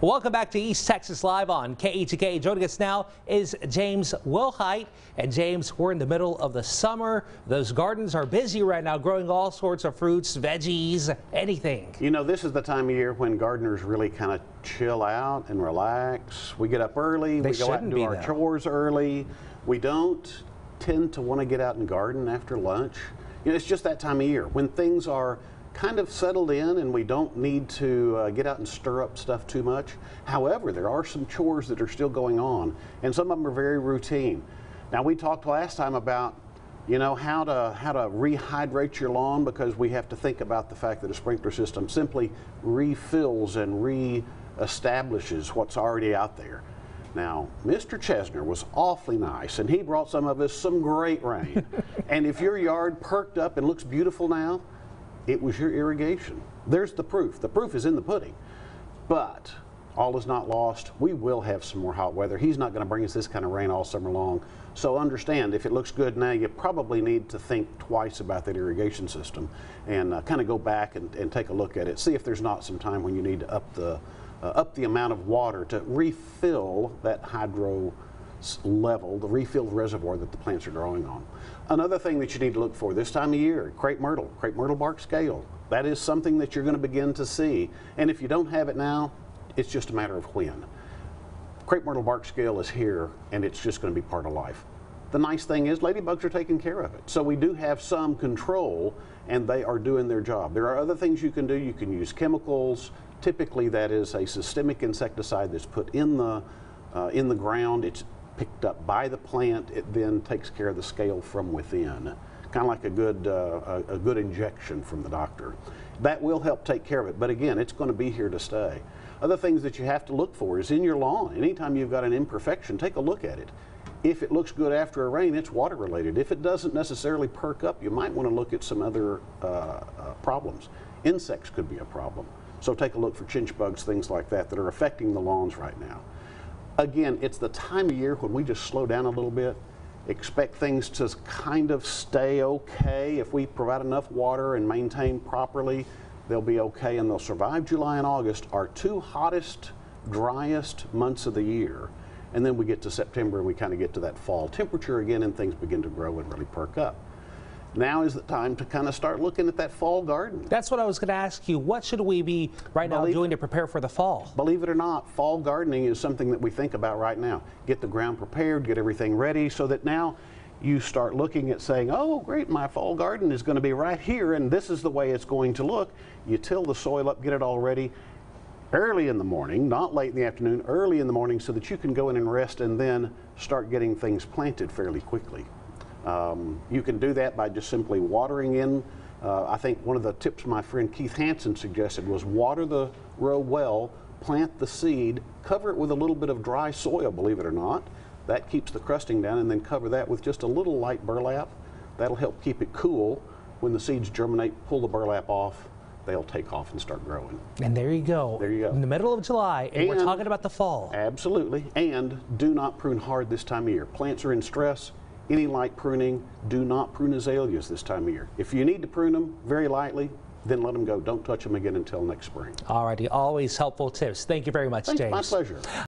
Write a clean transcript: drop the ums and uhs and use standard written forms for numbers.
Welcome back to East Texas Live on KETK. Joining us now is James Wilhite. And James, we're in the middle of the summer. Those gardens are busy right now, growing all sorts of fruits, veggies, anything. You know, this is the time of year when gardeners really kind of chill out and relax. We get up early, we go out and do our chores early. We don't tend to want to get out and garden after lunch. You know, it's just that time of year when things are kind of settled in and we don't need to get out and stir up stuff too much. However, there are some chores that are still going on, and some of them are very routine. Now, we talked last time about, you know, how to rehydrate your lawn, because we have to think about the fact that a sprinkler system simply refills and reestablishes what's already out there. Now, Mr. Chesner was awfully nice, and he brought some of us some great rain. And if your yard perked up and looks beautiful now, it was your irrigation. There's the proof. The proof is in the pudding. But all is not lost. We will have some more hot weather. He's not going to bring us this kind of rain all summer long. So understand, if it looks good now, you probably need to think twice about that irrigation system and kind of go back and take a look at it. See if there's not some time when you need to up the amount of water to refill that hydro level, the refilled reservoir that the plants are growing on. Another thing that you need to look for this time of year, crepe myrtle bark scale. That is something that you're going to begin to see. And if you don't have it now, it's just a matter of when. Crepe myrtle bark scale is here, and it's just going to be part of life. The nice thing is ladybugs are taking care of it. So we do have some control, and they are doing their job. There are other things you can do. You can use chemicals. Typically that is a systemic insecticide that's put in the ground. It's picked up by the plant. It then takes care of the scale from within, kind of like a good injection from the doctor. That will help take care of it, but again, it's going to be here to stay. Other things that you have to look for is in your lawn. Anytime you've got an imperfection, take a look at it. If it looks good after a rain, it's water related. If it doesn't necessarily perk up, you might want to look at some other problems. Insects could be a problem. So take a look for chinch bugs, things like that are affecting the lawns right now. Again, it's the time of year when we just slow down a little bit, expect things to kind of stay okay. If we provide enough water and maintain properly, they'll be okay and they'll survive. July and August are two hottest, driest months of the year. And then we get to September and we kind of get to that fall temperature again and things begin to grow and really perk up. Now is the time to kind of start looking at that fall garden. That's what I was going to ask you. What should we be now doing to prepare for the fall? Believe it or not, fall gardening is something that we think about right now. Get the ground prepared, get everything ready so that now you start looking at saying, oh, great, my fall garden is going to be right here and this is the way it's going to look. You till the soil up, get it all ready early in the morning, not late in the afternoon, early in the morning, so that you can go in and rest and then start getting things planted fairly quickly. You can do that by just simply watering in. I think one of the tips my friend Keith Hansen suggested was water the row well, plant the seed, cover it with a little bit of dry soil, believe it or not. That keeps the crusting down, and then cover that with just a little light burlap. That'll help keep it cool. When the seeds germinate, pull the burlap off. They'll take off and start growing. And there you go. There you go. In the middle of July, and we're talking about the fall. Absolutely. And do not prune hard this time of year. Plants are in stress. Any light pruning, do not prune azaleas this time of year. If you need to prune them very lightly, then let them go. Don't touch them again until next spring. All righty. Always helpful tips. Thank you very much, James. My pleasure.